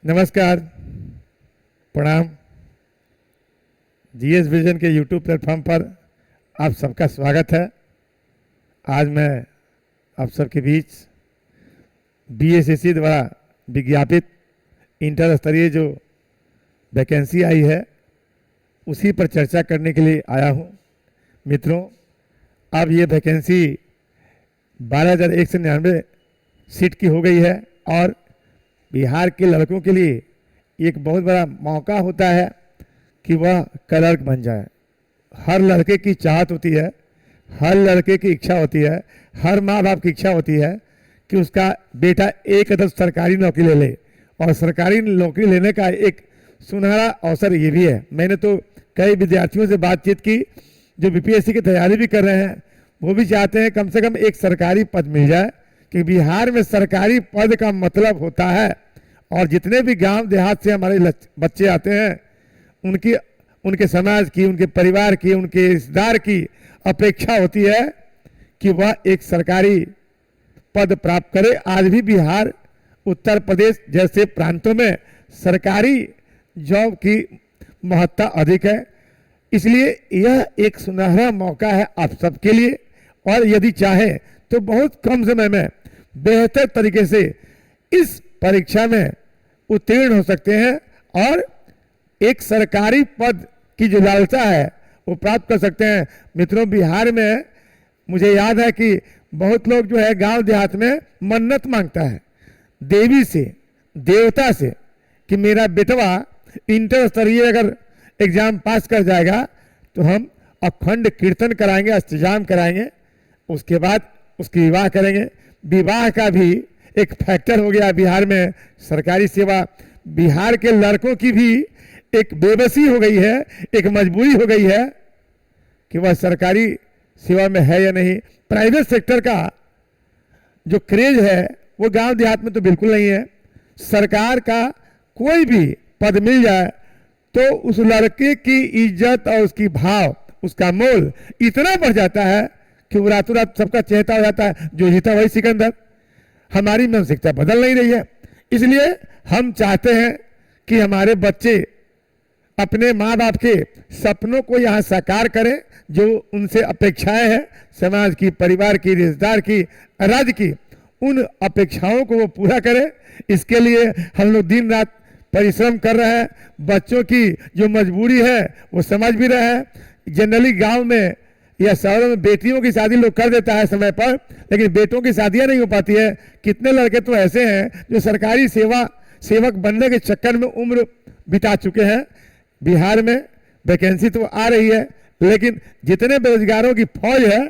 नमस्कार, प्रणाम। GS vision के यूट्यूब प्लेटफॉर्म पर आप सबका स्वागत है। आज मैं आप सबके बीच बीएसएससी द्वारा विज्ञापित इंटर स्तरीय जो वैकेंसी आई है उसी पर चर्चा करने के लिए आया हूं। मित्रों, अब ये वैकेंसी 12,199 सीट की हो गई है और बिहार के लड़कों के लिए एक बहुत बड़ा मौका होता है कि वह क्लर्क बन जाए। हर लड़के की चाहत होती है, हर लड़के की इच्छा होती है, हर माँ बाप की इच्छा होती है कि उसका बेटा एक अदद सरकारी नौकरी ले ले। और सरकारी नौकरी लेने का एक सुनहरा अवसर ये भी है। मैंने तो कई विद्यार्थियों से बातचीत की जो बीपीएससी की तैयारी भी कर रहे हैं, वो भी चाहते हैं कम से कम एक सरकारी पद मिल जाए, कि बिहार में सरकारी पद का मतलब होता है। और जितने भी गांव देहात से हमारे बच्चे आते हैं, उनके समाज की, उनके परिवार की, उनके रिश्तेदार की अपेक्षा होती है कि वह एक सरकारी पद प्राप्त करे। आज भी बिहार, उत्तर प्रदेश जैसे प्रांतों में सरकारी जॉब की महत्ता अधिक है। इसलिए यह एक सुनहरा मौका है आप सबके लिए, और यदि चाहे तो बहुत कम समय में बेहतर तरीके से इस परीक्षा में उत्तीर्ण हो सकते हैं और एक सरकारी पद की जो लालसा है वो प्राप्त कर सकते हैं। मित्रों, बिहार में मुझे याद है कि बहुत लोग जो है गांव देहात में मन्नत मांगता है देवी से, देवता से, कि मेरा बेटवा इंटर स्तरीय अगर एग्जाम पास कर जाएगा तो हम अखंड कीर्तन कराएंगे, अष्टजाम कराएंगे, उसके बाद उसकी विवाह करेंगे। विवाह का भी एक फैक्टर हो गया बिहार में सरकारी सेवा। बिहार के लड़कों की भी एक बेबसी हो गई है, एक मजबूरी हो गई है कि वह सरकारी सेवा में है या नहीं। प्राइवेट सेक्टर का जो क्रेज है वो गांव देहात में तो बिल्कुल नहीं है। सरकार का कोई भी पद मिल जाए तो उस लड़के की इज्जत और उसकी भाव, उसका मोल इतना बढ़ जाता है कि वो रातों रात सबका चहेता हो जाता है। जो जीता वही सिकंदर। हमारी मानसिकता बदल नहीं रही है। इसलिए हम चाहते हैं कि हमारे बच्चे अपने माँ बाप के सपनों को यहाँ साकार करें। जो उनसे अपेक्षाएं हैं समाज की, परिवार की, रिश्तेदार की, राज्य की, उन अपेक्षाओं को वो पूरा करें। इसके लिए हम लोग दिन रात परिश्रम कर रहे हैं। बच्चों की जो मजबूरी है वो समझ भी रहे हैं। जनरली गांव में या शहरों में बेटियों की शादी लोग कर देता है समय पर, लेकिन बेटों की शादियां नहीं हो पाती है। कितने लड़के तो ऐसे हैं जो सरकारी सेवक बनने के चक्कर में उम्र बिता चुके हैं। बिहार में वैकेंसी तो आ रही है, लेकिन जितने बेरोजगारों की फौज है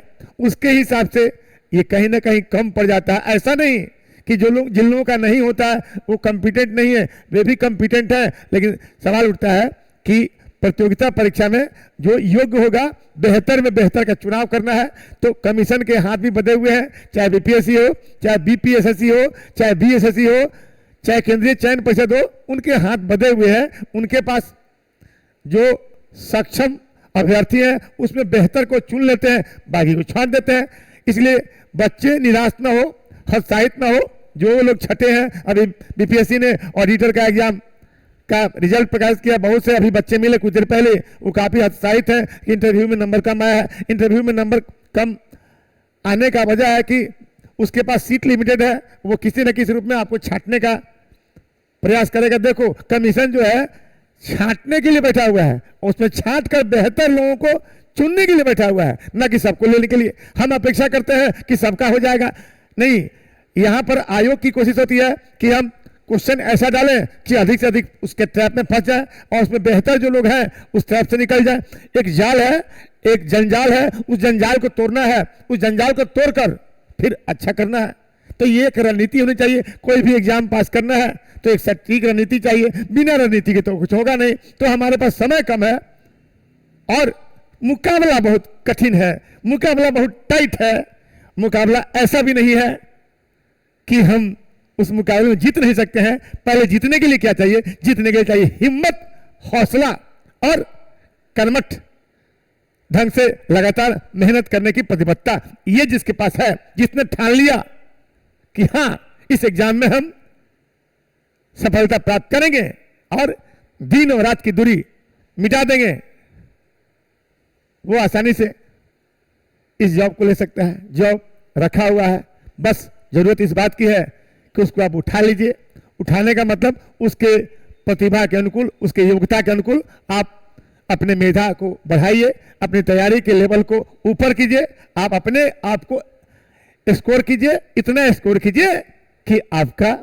उसके हिसाब से ये कहीं ना कहीं कम पड़ जाता है। ऐसा नहीं कि जिन लोगों का नहीं होता है वो कॉम्पिटेंट नहीं है, वे भी कॉम्पिटेंट है। लेकिन सवाल उठता है कि प्रतियोगिता परीक्षा में जो योग्य होगा, बेहतर में बेहतर का चुनाव करना है। तो कमीशन के हाथ भी बंधे हुए हैं, चाहे बीपीएससी हो, चाहे बीपीएसएससी हो, चाहे बीएसएससी हो, चाहे केंद्रीय चयन परिषद हो, उनके हाथ बंधे हुए हैं। उनके पास जो सक्षम अभ्यर्थी हैं उसमें बेहतर को चुन लेते हैं, बाकी को छांट देते हैं। इसलिए बच्चे निराश ना हो, हतोत्साहित ना हो। जो लोग छठे हैं, अभी बीपीएससी ने ऑडिटर का एग्जाम का रिजल्ट प्रकाशित किया, बहुत से अभी बच्चे मिले कुछ देर पहले, वो काफी हतोत्साहित है कि इंटरव्यू में नंबर कम आया है। इंटरव्यू में नंबर कम आने का वजह है कि उसके पास सीट लिमिटेड है, वो किसी न किसी रूप में आपको छांटने का प्रयास करेगा। देखो, कमीशन जो है छांटने के लिए बैठा हुआ है, उसमें छांट कर बेहतर लोगों को चुनने के लिए बैठा हुआ है, न कि सबको लेने के लिए। हम अपेक्षा करते हैं कि सबका हो जाएगा, नहीं। यहां पर आयोग की कोशिश होती है कि हम क्वेश्चन ऐसा डालें कि अधिक से अधिक उसके ट्रैप में फंस जाए और उसमें बेहतर जो लोग हैं उस ट्रैप से निकल जाए। एक जाल है, एक जंजाल है, उस जंजाल को तोड़ना है, उस जंजाल को तोड़कर फिर अच्छा करना है। तो ये एक रणनीति होनी चाहिए। कोई भी एग्जाम पास करना है तो एक सटीक रणनीति चाहिए। बिना रणनीति के तो कुछ होगा नहीं। तो हमारे पास समय कम है और मुकाबला बहुत कठिन है, मुकाबला बहुत टाइट है। मुकाबला ऐसा भी नहीं है कि हम उस मुकाबले में जीत नहीं सकते हैं। पहले जीतने के लिए क्या चाहिए? जीतने के लिए चाहिए हिम्मत, हौसला और कर्मठ ढंग से लगातार मेहनत करने की प्रतिबद्धता। ये जिसके पास है, जिसने ठान लिया कि हाँ इस एग्जाम में हम सफलता प्राप्त करेंगे और दिन और रात की दूरी मिटा देंगे, वो आसानी से इस जॉब को ले सकता है। जॉब रखा हुआ है, बस जरूरत इस बात की है कि उसको आप उठा लीजिए। उठाने का मतलब उसके प्रतिभा के अनुकूल, उसके योग्यता के अनुकूल आप अपने मेधा को बढ़ाइए, अपनी तैयारी के लेवल को ऊपर कीजिए, आप अपने आप को स्कोर कीजिए, इतना स्कोर कीजिए कि आपका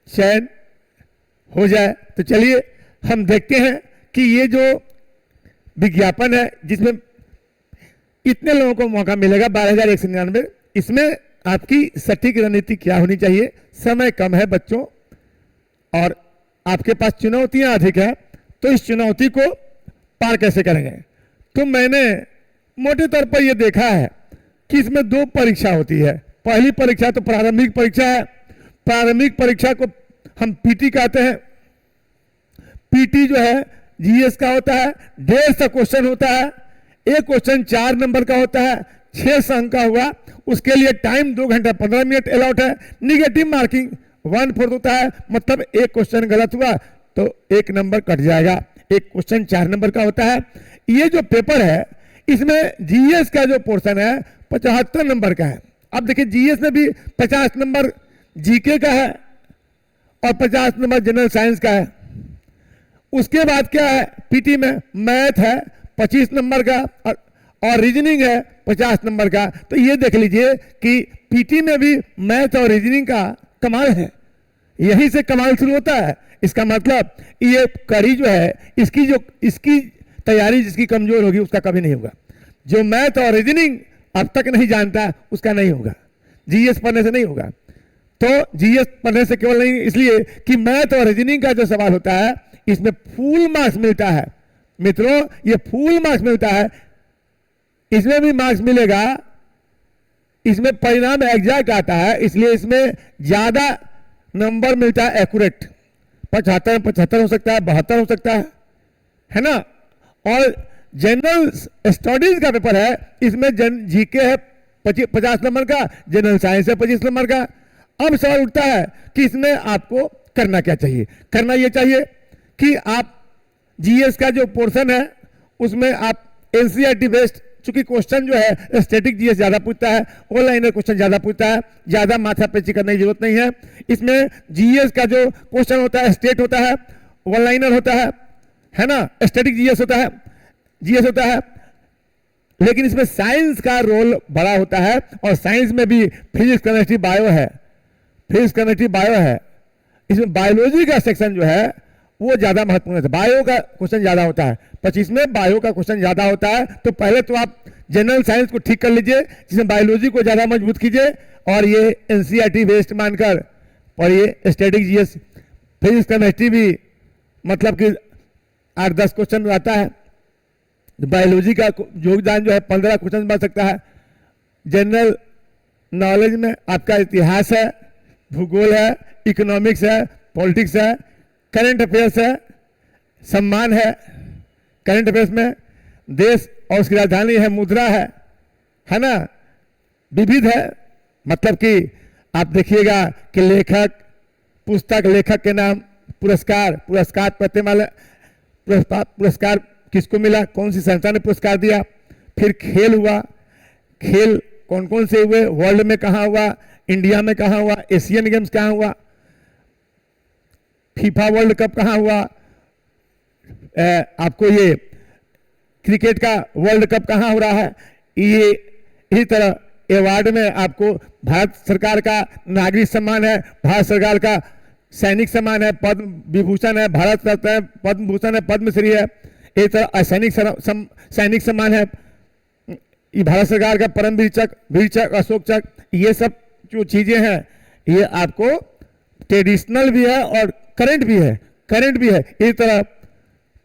चयन हो जाए। तो चलिए हम देखते हैं कि ये जो विज्ञापन है जिसमें इतने लोगों को मौका मिलेगा 12,199, इसमें आपकी सटीक रणनीति क्या होनी चाहिए। समय कम है बच्चों और आपके पास चुनौतियां अधिक है, तो इस चुनौती को पार कैसे करेंगे। तो मैंने मोटे तौर पर यह देखा है कि इसमें 2 परीक्षा होती है। पहली परीक्षा तो प्रारंभिक परीक्षा है। प्रारंभिक परीक्षा को हम पीटी कहते हैं। पीटी जो है जीएस का होता है, 150 क्वेश्चन होता है। एक क्वेश्चन 4 नंबर का होता है, 600 अंक का हुआ, उसके लिए टाइम 2 घंटा 15 मिनट अलाउट है। निगेटिव मार्किंग 1/4 होता है, मतलब एक क्वेश्चन गलत हुआ तो 1 नंबर कट जाएगा। एक क्वेश्चन 4 नंबर का होता है। ये जो पेपर है इसमें जीएस का जो पोर्शन है 75 नंबर का है। अब देखिए जीएस में भी 50 नंबर जीके का है और 50 नंबर जनरल साइंस का है। उसके बाद क्या है, पीटी में मैथ है 25 नंबर का और रीजनिंग है 50 नंबर का। तो ये देख लीजिए कि पीटी में भी मैथ और रीजनिंग का कमाल है, यहीं से कमाल शुरू होता है। इसका मतलब ये कड़ी जो है इसकी तैयारी जिसकी कमजोर होगी उसका कभी नहीं होगा। जो मैथ और रीजनिंग अब तक नहीं जानता उसका नहीं होगा, जीएस पढ़ने से नहीं होगा। तो जीएस पढ़ने से केवल नहीं, इसलिए कि मैथ और रीजनिंग का जो सवाल होता है इसमें फुल मार्क्स मिलता है। मित्रों ये फुल मार्क्स मिलता है, इसमें भी मार्क्स मिलेगा, इसमें परिणाम एग्जैक्ट आता है, इसलिए इसमें ज्यादा नंबर मिलता है एक्यूरेट। 75 हो सकता है, 72 हो सकता है ना। और जनरल स्टडीज का पेपर है, इसमें जीके है 50 नंबर का, जनरल साइंस है 25 नंबर का। अब सवाल उठता है कि इसमें आपको करना क्या चाहिए। करना यह चाहिए कि आप जीएस का जो पोर्शन है उसमें आप एनसीईआरटी बेस्ड, चूंकि क्वेश्चन जो है स्टैटिक जीएस ज्यादा पूछता है, ऑनलाइनर क्वेश्चन ज्यादा पूछता है, ज्यादा माथापेची करने की जरूरत नहीं है। इसमें जीएस का जो क्वेश्चन होता है स्टेट होता है, ऑनलाइनर होता है ना, स्टैटिक जीएस होता है, लेकिन इसमें साइंस का रोल बड़ा होता है। और साइंस में भी फिजिक्स केमिस्ट्री बायो है, इसमें बायोलॉजी का सेक्शन जो है वो ज्यादा महत्वपूर्ण है। बायो का क्वेश्चन ज्यादा होता है, 25 में बायो का क्वेश्चन ज्यादा होता है। तो पहले तो आप जनरल साइंस को ठीक कर लीजिए, जिसमें बायोलॉजी को ज्यादा मजबूत कीजिए और ये एनसीईआरटी बेस्ड मानकर पढ़िए। स्टैटिक जीएस फिजिक्स केमिस्ट्री भी मतलब कि 8-10 क्वेश्चन आता है। बायोलॉजी का योगदान जो है 15 क्वेश्चन बन सकता है। जनरल नॉलेज में आपका इतिहास है, भूगोल है, इकोनॉमिक्स है, पॉलिटिक्स है, करंट अफेयर्स है, सम्मान है। करंट अफेयर्स में देश और उसकी राजधानी है, मुद्रा है ना, विविध है। मतलब कि आप देखिएगा कि पुस्तक लेखक के नाम, पुरस्कार पाने वाले पुरस्कार किसको मिला, कौन सी संस्था ने पुरस्कार दिया। फिर खेल हुआ, खेल कौन कौन से हुए, वर्ल्ड में कहाँ हुआ, इंडिया में कहाँ हुआ, एशियन गेम्स कहाँ हुआ, फीफा वर्ल्ड कप कहाँ हुआ, आपको ये क्रिकेट का वर्ल्ड कप कहाँ हो रहा है। ये इसी तरह अवार्ड में आपको भारत सरकार का नागरिक सम्मान है, भारत सरकार का सैनिक सम्मान है, पद्म विभूषण है, भारत रत्न है, पद्म भूषण है, पद्मश्री है। इस तरह सैनिक सम्मान है, ये भारत सरकार का परम वीर चक्र, अशोक चक्र। ये सब जो चीजें हैं ये आपको ट्रेडिशनल भी है और करंट भी है। इस तरह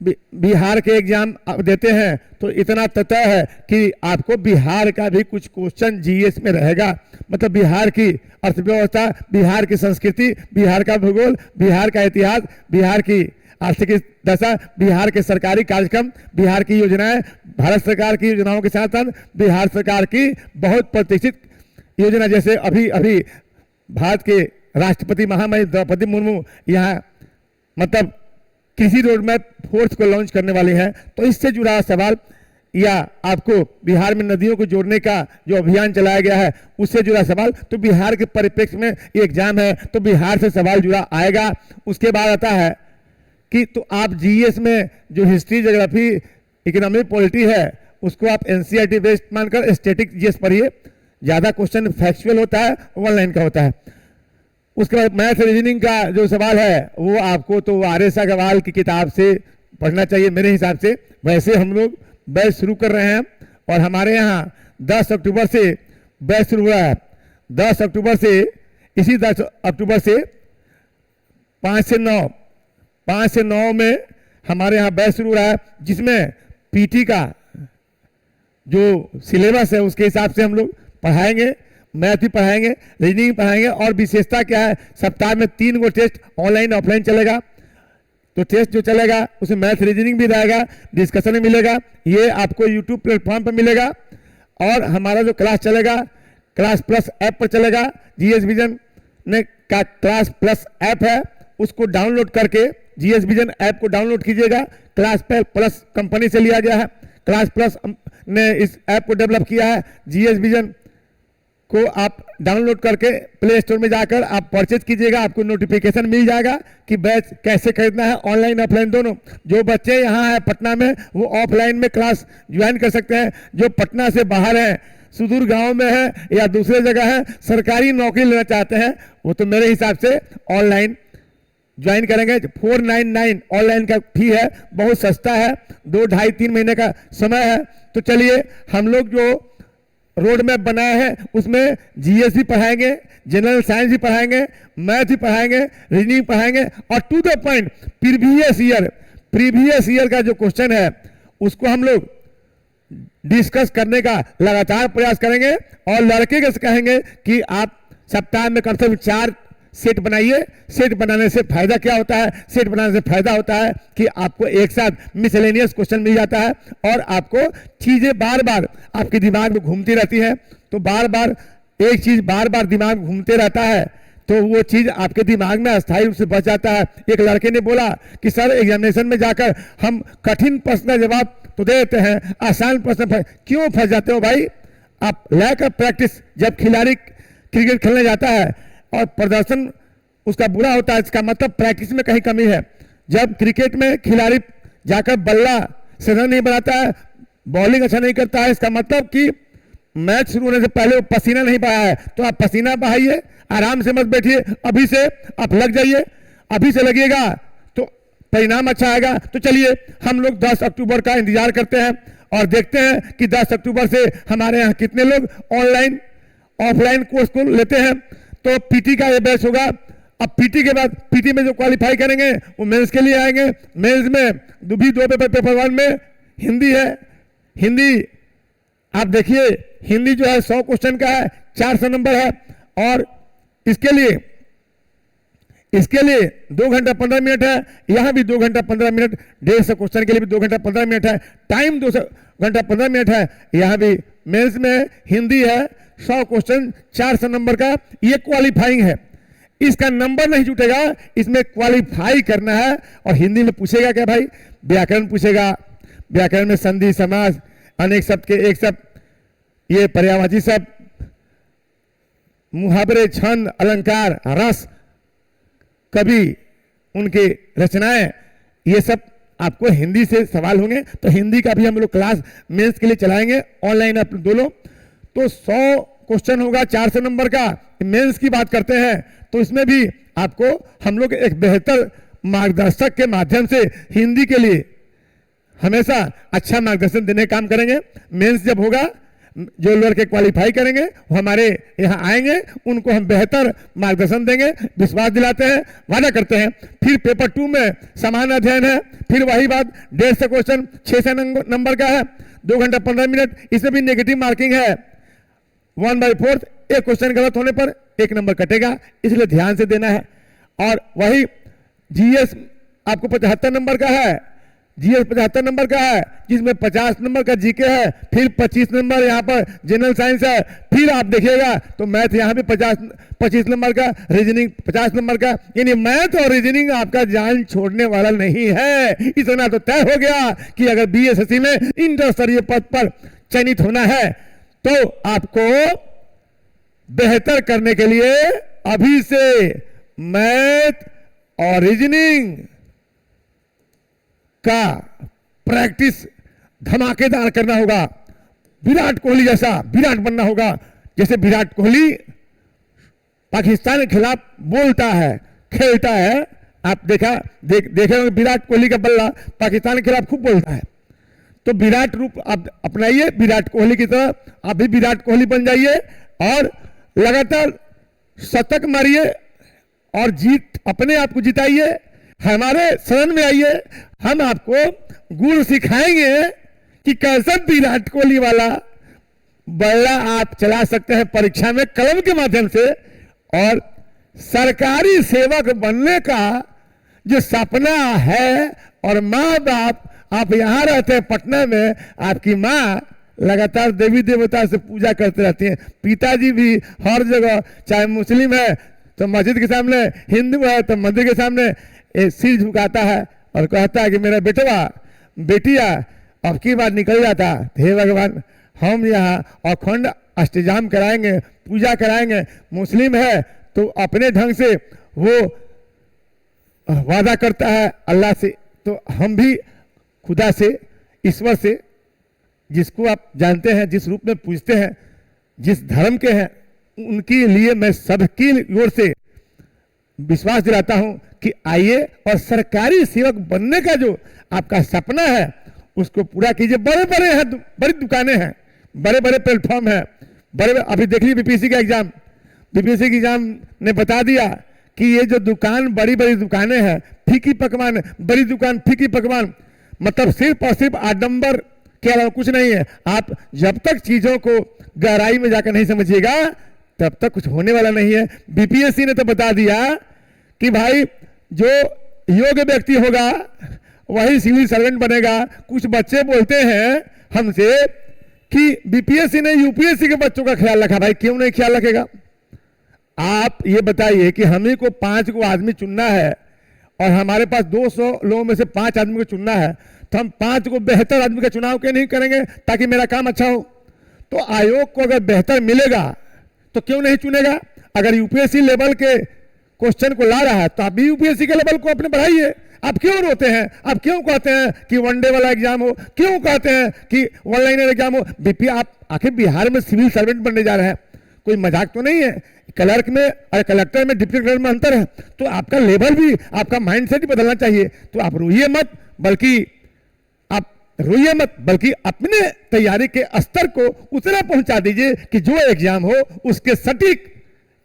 बिहार के एग्जाम आप देते हैं तो इतना तय है कि आपको बिहार का भी कुछ क्वेश्चन जीएस में रहेगा। मतलब बिहार की अर्थव्यवस्था, बिहार की संस्कृति, बिहार का भूगोल, बिहार का इतिहास, बिहार की आर्थिक दशा, बिहार के सरकारी कार्यक्रम, बिहार की योजनाएं, भारत सरकार की योजनाओं के साथ साथ बिहार सरकार की बहुत प्रतीक्षित योजना, जैसे अभी भारत के राष्ट्रपति महामहिम द्रौपदी मुर्मू यहाँ मतलब कृषि रोड मैप फोर्स को लॉन्च करने वाली हैं। तो इससे जुड़ा सवाल या आपको बिहार में नदियों को जोड़ने का जो अभियान चलाया गया है उससे जुड़ा सवाल, तो बिहार के परिप्रेक्ष्य में ये एग्जाम है तो बिहार से सवाल जुड़ा आएगा। उसके बाद आता है कि तो आप जीएस में जो हिस्ट्री, ज्योग्राफी, इकोनॉमिक, पॉलिटी है उसको आप एनसीईआरटी बेस्ड मानकर स्टैटिक जीएस पढ़िए, ज़्यादा क्वेश्चन फैक्चुअल होता है, वन लाइन का होता है। उसके बाद मैथ रीजनिंग का जो सवाल है वो आपको तो आर.एस. अग्रवाल की किताब से पढ़ना चाहिए मेरे हिसाब से। वैसे हम लोग बैच शुरू कर रहे हैं और हमारे यहाँ 10 अक्टूबर से बैच शुरू हुआ है। 10 अक्टूबर से, इसी 10 अक्टूबर से 5 से 9 में हमारे यहाँ बैच शुरू हो रहा है, जिसमें पीटी का जो सिलेबस है उसके हिसाब से हम लोग पढ़ाएंगे, मैथ भी पढ़ाएंगे, रीजनिंग पढ़ाएंगे। और विशेषता क्या है, सप्ताह में 3 गो टेस्ट ऑनलाइन ऑफलाइन चलेगा। तो टेस्ट जो चलेगा उसमें मैथ रीजनिंग भी रहेगा, डिस्कशन भी मिलेगा, ये आपको यूट्यूब प्लेटफॉर्म पर मिलेगा। और हमारा जो क्लास चलेगा क्लास प्लस ऐप पर चलेगा। जीएस विजन ने का क्लास प्लस ऐप है, उसको डाउनलोड करके जीएस विजन ऐप को डाउनलोड कीजिएगा। क्लास प्लस कंपनी से लिया गया है, क्लास प्लस ने इस ऐप को डेवलप किया है। जीएस विजन को आप डाउनलोड करके प्ले स्टोर में जाकर आप परचेज कीजिएगा, आपको नोटिफिकेशन मिल जाएगा कि बैच कैसे खरीदना है, ऑनलाइन ऑफलाइन दोनों। जो बच्चे यहाँ हैं पटना में वो ऑफलाइन में क्लास ज्वाइन कर सकते हैं। जो पटना से बाहर हैं, सुदूर गांव में है या दूसरे जगह है, सरकारी नौकरी लेना चाहते हैं, वो तो मेरे हिसाब से ऑनलाइन ज्वाइन करेंगे। 499 ऑनलाइन का फी है, बहुत सस्ता है, 2, 2.5, 3 महीने का समय है। तो चलिए हम लोग जो रोड मैप बनाया है उसमें जीएस भी पढ़ाएंगे, जनरल साइंस भी पढ़ाएंगे, मैथ भी पढ़ाएंगे, रीजनिंग पढ़ाएंगे और to the point previous year का जो क्वेश्चन है उसको हम लोग डिस्कस करने का लगातार प्रयास करेंगे। और लड़के के कहेंगे कि आप सप्ताह में कम से कम 4 सेट बनाइए। सेट बनाने से फायदा क्या होता है, सेट बनाने से फायदा होता है कि आपको एक साथ मिसलेनियस क्वेश्चन मिल जाता है और आपको चीजें बार बार आपके दिमाग में घूमती रहती है। तो बार बार एक चीज बार बार दिमाग में घूमते रहता है तो वो चीज आपके दिमाग में अस्थायी रूप से बच जाता है। एक लड़के ने बोला कि सर एग्जामिनेशन में जाकर हम कठिन प्रश्न का जवाब तो दे देते हैं, आसान प्रश्न क्यों फंस जाते हो भाई? आप लैक ऑफ प्रैक्टिस, जब खिलाड़ी क्रिकेट खेलने जाता है और प्रदर्शन उसका बुरा होता है, इसका मतलब प्रैक्टिस में कहीं कमी है। जब क्रिकेट में खिलाड़ी जाकर बल्ला से रन नहीं बनाता है, बॉलिंग अच्छा नहीं करता है, इसका मतलब कि मैच शुरू होने से पहले वो पसीना नहीं बहाया है। तो आप पसीना बहाइए, आराम से मत बैठिए, अभी से आप लग जाइए, अभी से लगिएगा तो परिणाम अच्छा आएगा। तो चलिए हम लोग 10 अक्टूबर का इंतजार करते हैं और देखते हैं कि 10 अक्टूबर से हमारे यहाँ कितने लोग ऑनलाइन ऑफलाइन कोर्स को लेते हैं। तो पीटी का ये बैच होगा। अब पीटी के बाद पीटी में जो क्वालिफाई करेंगे वो मेंस के लिए आएंगे। मेंस में भी 2 पेपर, पेपर 1 में हिंदी है। हिंदी आप देखिए, हिंदी जो है 100 क्वेश्चन का है, 400 नंबर है और इसके लिए 2 घंटा 15 मिनट है। यहाँ भी 2 घंटा 15 मिनट, 150 क्वेश्चन के लिए भी 2 घंटा 15 मिनट है। टाइम 2 घंटा 15 मिनट है। यहाँ भी मेंस में हिंदी है, 100 क्वेश्चन, 400 नंबर का, ये क्वालिफाइंग है। इसका नंबर नहीं जुटेगा, इसमें क्वालिफाई करना है। और हिंदी में पूछेगा क्या भाई? व्याकरण पूछेगा। व्याकरण में संधि, समास, अनेक शब्द के एक शब्द, ये पर्यायवाची शब्द, मुहावरे, छंद, अलंकार, रस, कवि, उनके रचनाएं, ये सब आपको हिंदी से सवाल होंगे। तो हिंदी का भी हम लोग क्लास मेंस के लिए चलाएंगे ऑनलाइन आप दोनों। तो 100 क्वेश्चन होगा, 400 नंबर का। मेंस की बात करते हैं तो इसमें भी आपको हम लोग एक बेहतर मार्गदर्शक के माध्यम से हिंदी के लिए हमेशा अच्छा मार्गदर्शन देने का काम करेंगे। मेंस जब होगा, जो लड़के क्वालिफाई करेंगे वो हमारे यहाँ आएंगे, उनको हम बेहतर मार्गदर्शन देंगे, विश्वास दिलाते हैं, वादा करते हैं। फिर पेपर 2 में समान अध्ययन है, फिर वही बात, 150 क्वेश्चन, 600 नंबर का है, 2 घंटा 15 मिनट। इसमें भी नेगेटिव मार्किंग है, 1/4। एक क्वेश्चन गलत होने पर 1 नंबर कटेगा, इसलिए ध्यान से देना है। और वही जीएस आपको 75 नंबर का है, जीएस 75 नंबर का है, जिसमें 50 नंबर का जीके है, फिर 25 नंबर यहाँ पर जनरल साइंस है, फिर आप देखिएगा तो मैथ यहाँ भी 25 नंबर का, रीजनिंग 50 नंबर का। यानी मैथ और रीजनिंग आपका जान छोड़ने वाला नहीं है। इतना तो तय हो गया कि अगर बीएसएससी में इंटर स्तरीय पद पर चयनित होना है तो आपको बेहतर करने के लिए अभी से मैथ और रीजनिंग का प्रैक्टिस धमाकेदार करना होगा। विराट कोहली जैसा विराट बनना होगा। जैसे विराट कोहली पाकिस्तान के खिलाफ बोलता है, खेलता है, आप देखे होंगे विराट कोहली का बल्ला पाकिस्तान के खिलाफ खूब बोलता है। तो विराट रूप आप अपनाइए, विराट कोहली की तरह आप भी विराट कोहली बन जाइए और लगातार शतक मारिए और जीत अपने आप को जिताइए। हमारे शरण में आइए, हम आपको गुण सिखाएंगे कि कैसे विराट कोहली वाला बल्ला आप चला सकते हैं परीक्षा में कलम के माध्यम से। और सरकारी सेवक बनने का जो सपना है, और माँ बाप, आप यहां रहते हैं पटना में, आपकी माँ लगातार देवी देवता से पूजा करते रहती हैं, पिताजी भी हर जगह, चाहे मुस्लिम है तो मस्जिद के सामने, हिंदू है तो मंदिर के सामने सिर झुकाता है और कहता है कि मेरा बेटवा बेटिया अब की बार निकल जाता। हे भगवान, हम यहाँ अखंड अष्टजाम कराएंगे, पूजा कराएंगे। मुस्लिम है तो अपने ढंग से वो वादा करता है अल्लाह से, तो हम भी खुदा से, ईश्वर से, जिसको आप जानते हैं, जिस रूप में पूजते हैं, जिस धर्म के हैं, उनके लिए मैं सबकी ओर से विश्वास दिलाता हूं कि आइए और सरकारी सेवक बनने का जो आपका सपना है उसको पूरा कीजिए। बड़े बड़े हैं, बड़ी दुकानें हैं, बड़े बड़े प्लेटफॉर्म हैं, बड़े अभी देख लीजिए बीपीएससी का एग्जाम, बीपीएससी की एग्जाम ने बता दिया कि ये जो दुकान, बड़ी बड़ी दुकानें हैं, फीकी पकवान, बड़ी दुकान फीकी पकवान, मतलब सिर्फ और सिर्फ आडंबर के अलावा कुछ नहीं है। आप जब तक चीजों को गहराई में जाकर नहीं समझिएगा तब तक कुछ होने वाला नहीं है। बीपीएससी ने तो बता दिया कि भाई जो योग्य व्यक्ति होगा वही सिविल सर्वेंट बनेगा। कुछ बच्चे बोलते हैं हमसे कि बीपीएससी ने यूपीएससी के बच्चों का ख्याल रखा। भाई क्यों नहीं ख्याल रखेगा? आप ये बताइए कि हमें को 5 को आदमी चुनना है और हमारे पास 200 लोगों में से 5 आदमी को चुनना है, तो हम 5 को बेहतर आदमी का चुनाव क्यों नहीं करेंगे ताकि मेरा काम अच्छा हो? तो आयोग को अगर बेहतर मिलेगा तो क्यों नहीं चुनेगा? अगर यूपीएससी लेवल के क्वेश्चन को ला रहा है तो आप भी यूपीएससी के लेवल को अपने बढ़ाइए। आप क्यों रोते हैं? आप क्यों कहते हैं कि वनडे वाला एग्जाम हो? क्यों कहते हैं कि वन लाइनर एग्जाम हो? बीपी आप आखिर बिहार में सिविल सर्वेंट बनने जा रहे हैं, कोई मजाक तो नहीं है। क्लर्क में और कलेक्टर में, डिप्टी कलेक्टर में अंतर है, तो आपका लेवल भी, आपका माइंडसेट भी बदलना चाहिए। तो आप रोइए मत, बल्कि अपने तैयारी के स्तर को उतना पहुंचा दीजिए कि जो एग्जाम हो उसके सटीक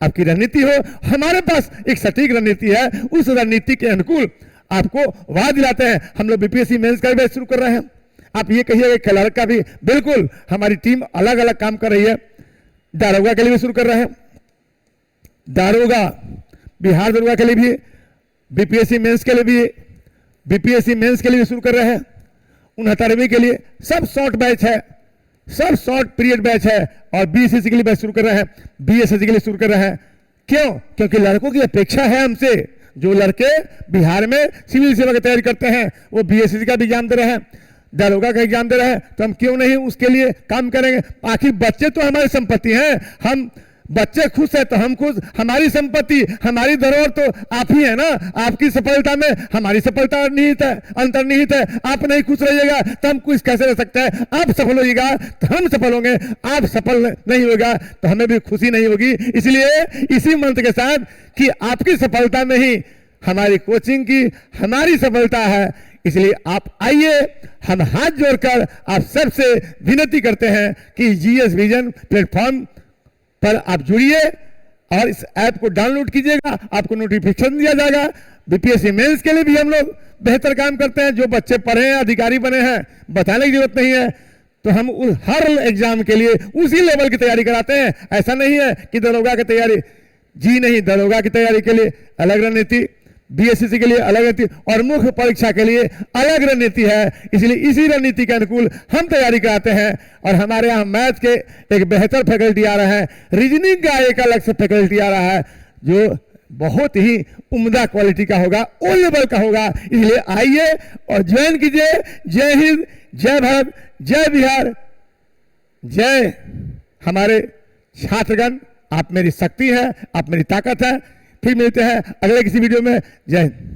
आपकी रणनीति हो। हमारे पास एक सटीक रणनीति है, उस रणनीति के अनुकूल आपको वाद दिलाते हैं। हम लोग बीपीएससी मेंस का भी शुरू कर रहे हैं। आप ये कहिए क्लर्क का भी बिल्कुल हमारी टीम अलग अलग काम कर रही है। दारोगा के लिए भी शुरू कर रहे हैं, दारोगा, बिहार दरोगा के लिए भी, बीपीएससी मेंस के लिए भी, बीपीएससी मेंस के लिए भी शुरू कर रहे हैं। 69वीं के लिए सब शॉर्ट बैच है, सब शॉर्ट पीरियड बैच है। और बीएसएससी के लिए बैच शुरू कर रहे हैं, बीएसएससी के लिए शुरू कर रहे हैं। क्यों? क्योंकि लड़कों की अपेक्षा है हमसे। जो लड़के बिहार में सिविल सेवा की तैयारी करते हैं वो बीएसएससी का भी एग्जाम दे रहे हैं, दारोगा का एग्जाम दे रहे हैं, तो हम क्यों नहीं उसके लिए काम करेंगे? आखिर बच्चे तो हमारी संपत्ति हैं, हम बच्चे खुश है तो हम खुश। हमारी संपत्ति, हमारी धरोहर तो आप ही है ना। आपकी सफलता में हमारी सफलता निहित है, अंतर्निहित है। आप नहीं खुश रहिएगा तो हम कुछ कैसे रह सकते हैं? आप सफल होइएगा तो हम सफल होंगे, आप सफल नहीं होगा तो हमें भी खुशी नहीं होगी। इसलिए इसी मंत्र के साथ कि आपकी सफलता में ही हमारी कोचिंग की, हमारी सफलता है, इसलिए आप आइए, हम हाथ जोड़कर आप सबसे विनती करते हैं कि जीएस विजन प्लेटफॉर्म पर आप जुड़िए और इस ऐप को डाउनलोड कीजिएगा, आपको नोटिफिकेशन दिया जाएगा। बीपीएससी मेंस के लिए भी हम लोग बेहतर काम करते हैं। जो बच्चे पढ़े हैं, अधिकारी बने हैं, बताने की जरूरत नहीं है। तो हम हर एग्जाम के लिए उसी लेवल की तैयारी कराते हैं। ऐसा नहीं है कि दरोगा की तैयारी, जी नहीं, दरोगा की तैयारी के लिए अलग रणनीति, बीएससी के लिए अलग रणनीति और मुख्य परीक्षा के लिए अलग रणनीति है। इसलिए इसी रणनीति के अनुकूल हम तैयारी कराते हैं और हमारे यहाँ मैथ के एक बेहतर फैकल्टी आ रहा है, रीजनिंग का एक अलग से फैकल्टी आ रहा है जो बहुत ही उम्दा क्वालिटी का होगा, ओ लेवल का होगा। इसलिए आइए और ज्वाइन कीजिए। जय हिंद, जय भारत, जय बिहार, जय हमारे छात्रगण। आप मेरी शक्ति है, आप मेरी ताकत है। फिर मिलते हैं अगले किसी वीडियो में। जय हिंद।